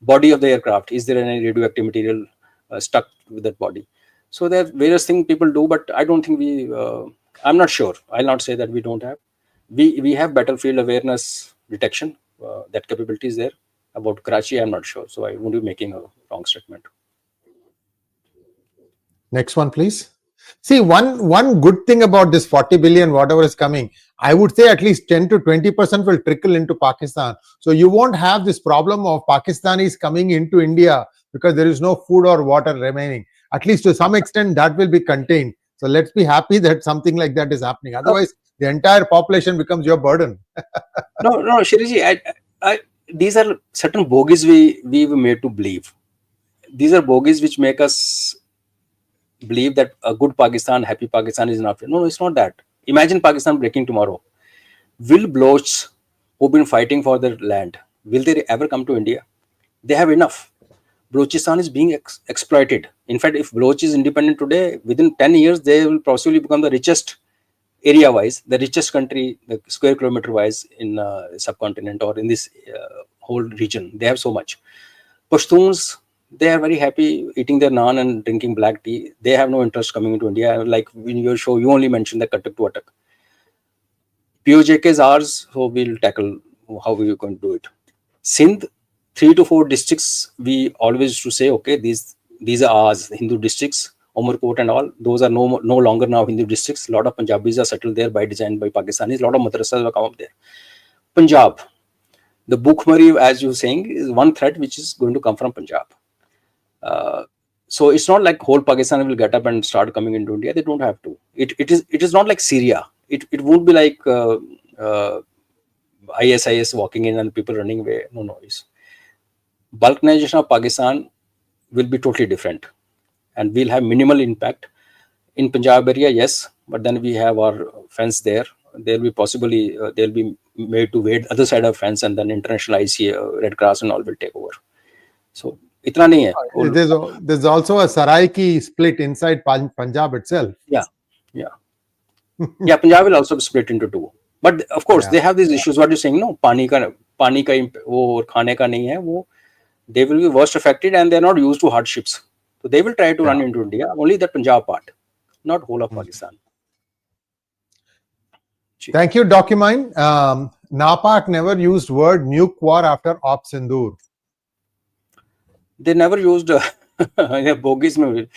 body of the aircraft. Is there any radioactive material stuck with that body? So there are various things people do, but I don't think I'm not sure. I'll not say that we don't have. We have battlefield awareness detection. That capability is there. About Karachi, I'm not sure. So I won't be making a wrong statement. Next one, please. See, one good thing about this 40 billion, whatever is coming, I would say at least 10 to 20% will trickle into Pakistan. So you won't have this problem of Pakistanis coming into India because there is no food or water remaining. At least to some extent, that will be contained. So let's be happy that something like that is happening. Otherwise, the entire population becomes your burden. No, Shiriji, these are certain bogies we were made to believe. These are bogies which make us believe that a good Pakistan, happy Pakistan is enough. No, it's not that. Imagine Pakistan breaking tomorrow. Will Blochs, who've been fighting for their land, will they ever come to India? They have enough. Balochistan is being exploited. In fact, if Baloch is independent today, within 10 years, they will possibly become the richest area-wise, the richest country, the square kilometer-wise in subcontinent or in this whole region. They have so much. Pashtuns, They are very happy eating their naan and drinking black tea. They have no interest coming into India. Like in your show, you only mentioned the Katak to Atak. POJK is ours, so we'll tackle how we are going to do it. Sindh, 3 to 4 districts, we always used to say, okay, these are ours, Hindu districts, Umarkot and all. Those are no longer now Hindu districts. A lot of Punjabis are settled there by design by Pakistanis. A lot of madrasas will come up there. Punjab, the Bhukhmari, as you're saying, is one threat which is going to come from Punjab. So it's not like whole Pakistan will get up and start coming into India. They don't have to. It is not like Syria. It won't be like ISIS walking in and people running away. No. It's balkanization of Pakistan will be totally different, and we'll have minimal impact in Punjab area. Yes, but then we have our fence there. There'll be possibly they'll be made to wait other side of fence, and then international IC, Red Cross and all will take over. So itna nahi hai. There's also a Saraiki split inside Punjab itself. Yeah. Punjab will also be split into two. But of course, they have these issues. What you're saying, no, pani ka wo khane ka nahi hai, wo they will be worst affected, and they're not used to hardships. So they will try to run into India, only the Punjab part, not whole of Pakistan. Thank you, Documine. NAPAC never used word nuke war after Op Sindoor. They never used bogies mein.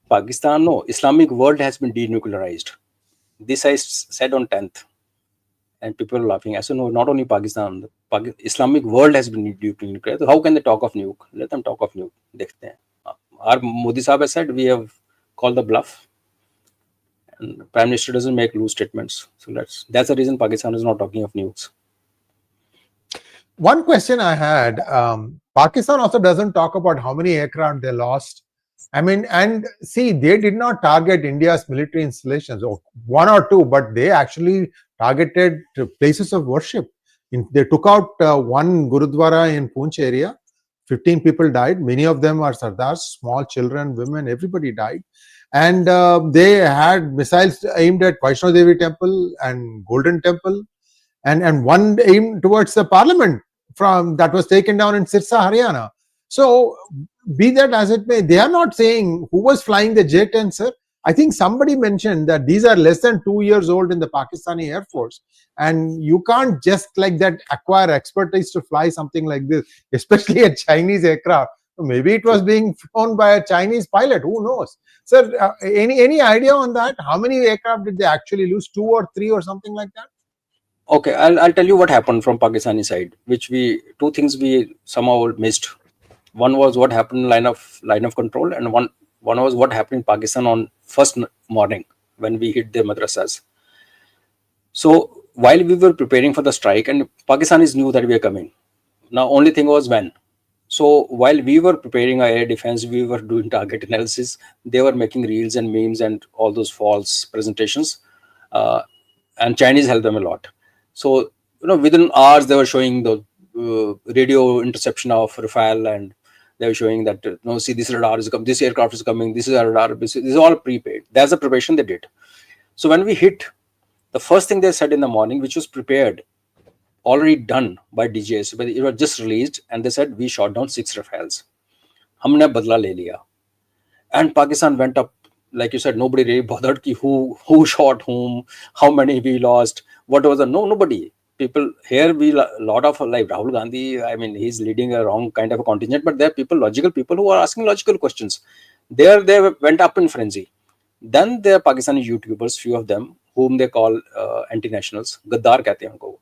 Pakistan, no, Islamic world has been denuclearized. This I said on 10th, and people are laughing. I said, no, not only Pakistan, the Islamic world has been denuclearized. So how can they talk of nuke? Let them talk of nuke. Dekhte hain. Our Modi Sahab has said we have called the bluff, and Prime Minister doesn't make loose statements. So that's the reason Pakistan is not talking of nukes. One question I had, Pakistan also doesn't talk about how many aircraft they lost. I mean, and see, they did not target India's military installations, or one or two, but they actually targeted places of worship. They took out one Gurudwara in Poonch area. 15 people died. Many of them are Sardars, small children, women, everybody died. And they had missiles aimed at Vaishno Devi Temple and Golden Temple, and one aimed towards the parliament that was taken down in Sirsa, Haryana. So, be that as it may, they are not saying who was flying the J-10, sir. I think somebody mentioned that these are less than 2 years old in the Pakistani Air Force, and you can't just like that acquire expertise to fly something like this, especially a Chinese aircraft. So maybe it was being flown by a Chinese pilot. Who knows, sir? Any idea on that? How many aircraft did they actually lose? 2 or 3 or something like that? Okay, I'll tell you what happened from Pakistani side, two things we somehow missed. One was what happened line of control, and one was what happened in Pakistan on first morning when we hit their madrasas. So while we were preparing for the strike, and Pakistanis knew that we are coming. Now only thing was when. So while we were preparing our air defense, we were doing target analysis. They were making reels and memes and all those false presentations, and Chinese helped them a lot. So within hours they were showing the radio interception of Rafale, and they were showing that see, this radar is coming, this aircraft is coming, this is a radar. This is all prepaid. That's the preparation they did. So when we hit, the first thing they said in the morning, which was prepared, already done by DJs, but it was just released, and they said we shot down 6 Rafales. Humne badla le liya. And Pakistan went up, like you said, nobody really bothered ki who shot whom, how many we lost, what was the nobody. People here, lot of like Rahul Gandhi, I mean, he's leading a wrong kind of a contingent, but there are logical people who are asking logical questions. There they went up in frenzy. Then there are Pakistani YouTubers, few of them, whom they call anti-nationals, Gaddar kehte hain unko.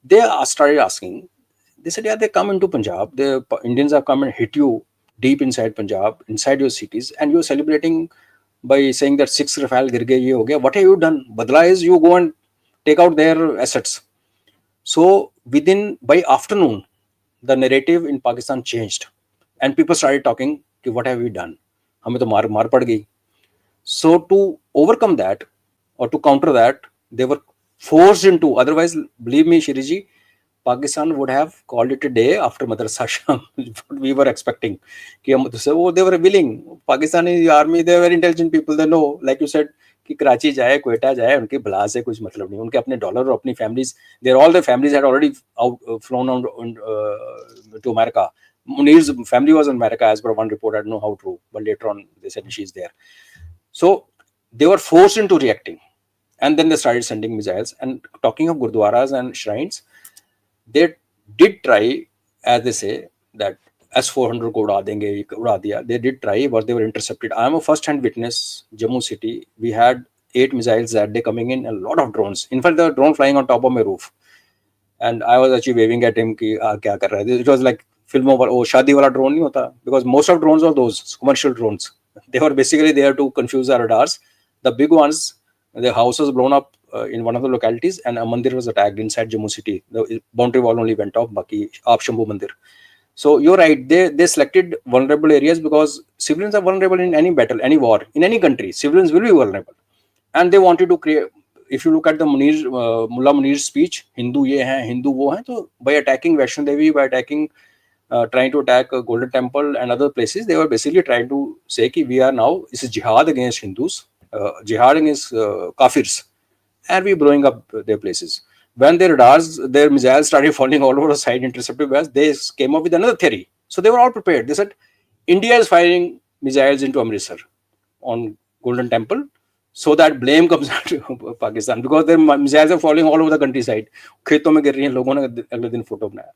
They started asking, they said, yeah, they come into Punjab, the Indians have come and hit you deep inside Punjab, inside your cities, and you're celebrating by saying that 6 Rafale gir gaye, ye ho gaya. What have you done? Badla is you go and take out their assets. So by afternoon, the narrative in Pakistan changed, and people started talking, what have we done? Hame to maar pad gayi. So to overcome that, or to counter that, they were forced into, otherwise, believe me, Shiriji, Pakistan would have called it a day after Madrasa Sham. We were expecting. They were willing. Pakistani army, they were intelligent people. They know, like you said, कि कराची जाए, क्वेटा जाए, उनके भला से कुछ मतलब नहीं. उनके अपने डॉलर और अपनी families, all their families had already flown on to America. Munir's family was in America, as per one report. I don't know how true, but later on they said she's there. So they were forced into reacting, and then they started sending missiles. And talking of gurdwaras and shrines, they did try, as they say, that S-400 ko uda denge, uda diya. They did try, but they were intercepted. I am a first-hand witness. Jammu city, we had 8 missiles that day coming in, a lot of drones. In fact, the drone flying on top of my roof, and I was actually waving at him ki kya kar raha hai. It was like film over, oh shadi wala drone nahi hota, because most of drones are those commercial drones. They were basically there to confuse the radars. The big ones, the house was blown up in one of the localities, and a mandir was attacked inside Jammu city. The boundary wall only went off, baki Op Shambhu mandir. So you're right. They selected vulnerable areas because civilians are vulnerable in any battle, any war, in any country. Civilians will be vulnerable, and they wanted to create. If you look at the Mullah Munir's speech, Hindu ye hai, Hindu wo hai. So by attacking Vaishno Devi, by attacking, trying to attack Golden Temple and other places, they were basically trying to say that we are now, this is jihad against Hindus, jihad against kafirs, and we blowing up their places. When their radars, their missiles started falling all over the side, intercepted west, they came up with another theory. So they were all prepared. They said, India is firing missiles into Amritsar on Golden Temple, so that blame comes to Pakistan, because their missiles are falling all over the countryside. खेतों में गिर रही हैं, लोगों ने अगले दिन photo बनाया.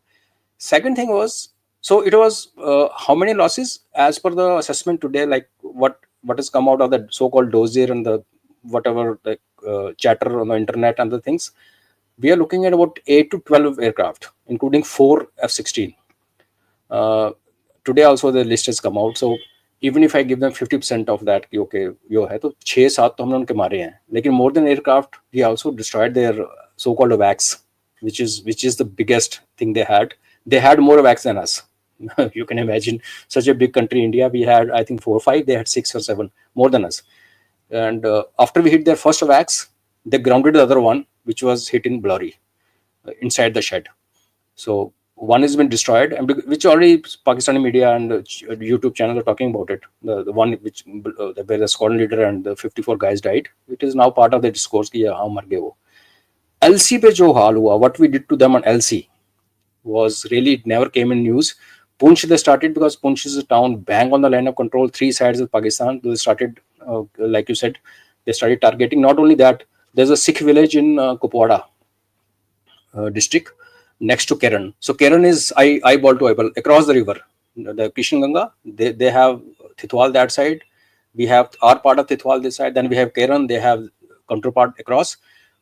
Second thing was, so it was how many losses as per the assessment today, like what has come out of the so-called dossier and the whatever the chatter on the internet and the things. We are looking at about 8 to 12 aircraft, including 4 F-16. Today also the list has come out. So even if I give them 50% of that, okay, यो है तो 6-7 तो हमने उनके मारे हैं. लेकिन more than aircraft, we also destroyed their so-called AWACS, which is the biggest thing they had. They had more AWACS than us. You can imagine such a big country, India. We had, I think, 4 or 5. They had 6 or 7 more than us. And after we hit their first AWACS, they grounded the other one, which was hit in Blurry inside the shed. So one has been destroyed, and which already Pakistani media and YouTube channels are talking about it. The one which where the squadron leader and the 54 guys died. It is now part of the discourse कि हाँ मर गए वो. LC पे जो हाल हुआ, what we did to them on LC was really, it never came in news. Punch they started, because Punch is a town bang on the line of control, 3 sides of Pakistan. They started, like you said, they started targeting. Not only that, there's a Sikh village in Kupwara district next to Keren. So Keren is eyeball to eyeball across the river, the Kishan Ganga. They have Tithwal that side. We have our part of Tithwal this side. Then we have Keren. They have counterpart across.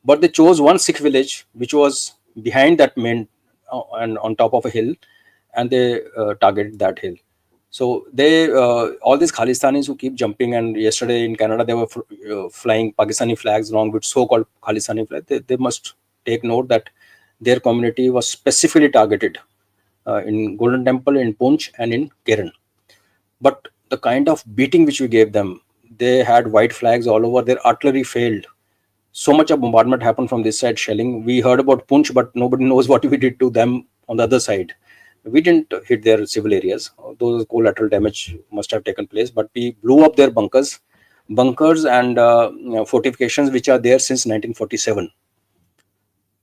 But they chose one Sikh village which was behind that main and on top of a hill, and they targeted that hill. So they all these Khalistanis who keep jumping, and yesterday in Canada they were flying Pakistani flags along with so-called Khalistani flag. They must take note that their community was specifically targeted in Golden Temple, in Punch, and in Keren. But the kind of beating which we gave them, they had white flags all over. Their artillery failed. So much of bombardment happened from this side, shelling. We heard about Punch, but nobody knows what we did to them on the other side. We didn't hit their civil areas. Those collateral damage must have taken place, but we blew up their bunkers and fortifications which are there since 1947.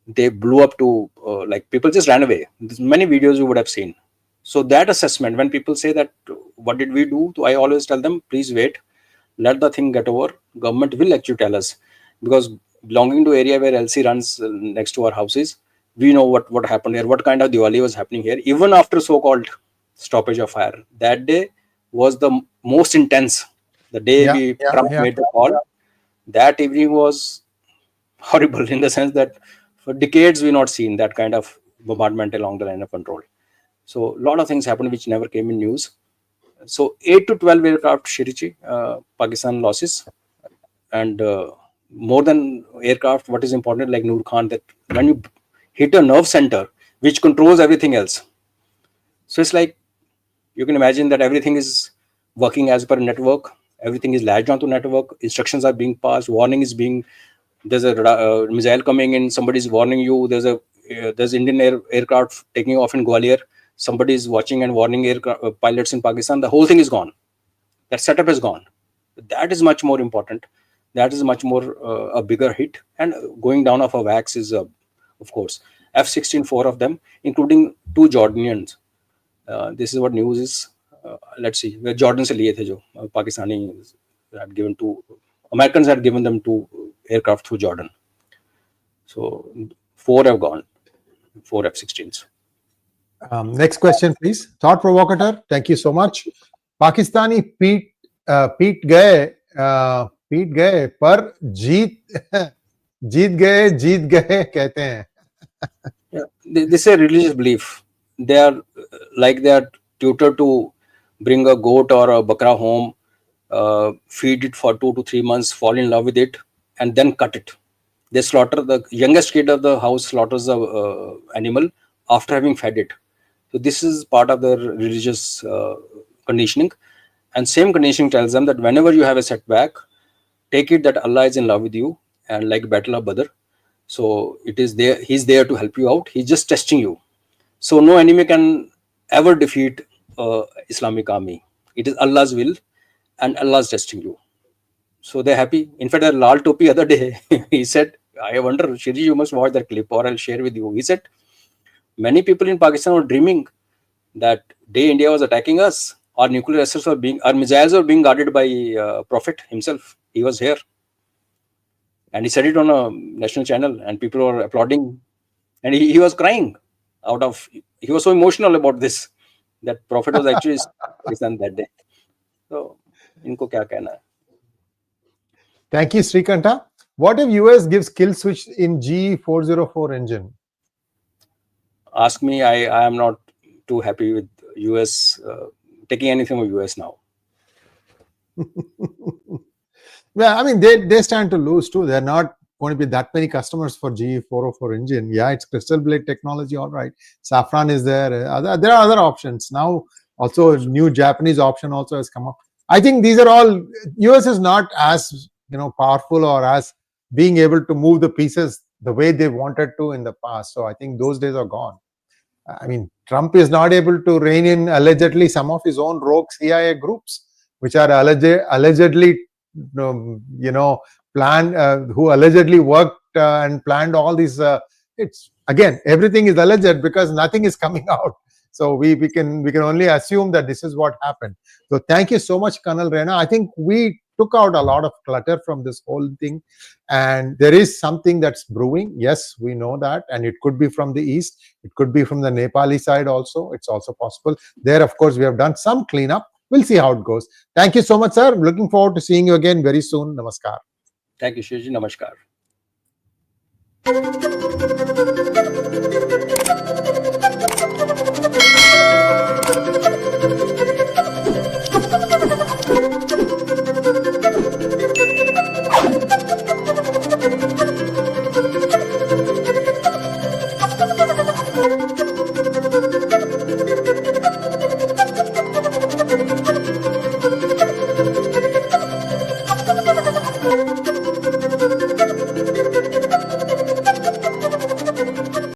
They blew up to like people just ran away. There's many videos you would have seen. So that assessment, when people say that what did we do, I always tell them, please wait, let the thing get over. Government will actually tell us, because belonging to area where LC runs next to our houses, we know what happened here, what kind of Diwali was happening here. Even after so-called stoppage of fire, that day was the most intense. The day Trump made the call, that evening was horrible, in the sense that for decades we not seen that kind of bombardment along the line of control. So a lot of things happened which never came in news. So 8 to 12 aircraft, Shirichi, Pakistan losses, and more than aircraft, what is important, like Noor Khan, that when you hit a nerve center which controls everything else, so it's like you can imagine that everything is working as per network, everything is latched onto network, instructions are being passed, warning is being, there's a missile coming in, somebody's warning you, there's Indian aircraft taking off in Gwalior, somebody is watching and warning pilots in Pakistan. The whole thing is gone. That setup is gone. That is much more important. That is much more a bigger hit. And going down of a wax is, of course, F-16, 4 of them, including 2 Jordanians. This is what news is. Let's see. Where Jordan se liye the jo Pakistani had given to Americans had given them 2 aircraft through Jordan. So 4 have gone. 4 F-16s. Next question, please. Thought provocateur. Thank you so much. Pakistani पीट गए पर जीत गए कहते हैं. Yeah, this is a religious belief. They are tutored to bring a goat or a bakra home, feed it for 2 to 3 months, fall in love with it, and then cut it. They slaughter the youngest kid of the house, slaughters the animal after having fed it. So this is part of their religious conditioning. And same conditioning tells them that whenever you have a setback, take it that Allah is in love with you, and like Battle of Badr. So it is there. He's there to help you out. He's just testing you. So no enemy can ever defeat Islamic army. It is Allah's will, and Allah's testing you. So they're happy. In fact, Lal Topi other day, he said, I wonder, Shiri, you must watch that clip or I'll share with you. He said, many people in Pakistan were dreaming that day India was attacking us. Our nuclear assets were our missiles were being guarded by Prophet himself. He was here. And he said it on a national channel and people were applauding. And he was crying he was so emotional about this, that Prophet was actually Pakistan that day. So, inko kya kehna hai? Thank you, Srikanta. What if US gives kill switch in G404 engine? Ask me. I am not too happy with US taking anything from US now. Yeah, I mean, they stand to lose too. They're not going to be that many customers for G404 engine. Yeah, it's crystal blade technology, all right. Safran is there. There are other options. Now, also a new Japanese option also has come up. I think these are all, US is not as powerful or as being able to move the pieces the way they wanted to in the past. So I think those days are gone. I mean, Trump is not able to rein in allegedly some of his own rogue CIA groups, which are allegedly, planned, who allegedly worked and planned all these. It's again, everything is alleged because nothing is coming out. So we can only assume that this is what happened. So thank you so much, Colonel Raina. I think we took out a lot of clutter from this whole thing, and there is something that's brewing. Yes, we know that, and it could be from the east, it could be from the Nepali side also. It's also possible. There, of course, we have done some cleanup. We'll see how it goes. Thank you so much, sir. Looking forward to seeing you again very soon. Namaskar. Thank you, Shiji. Namaskar.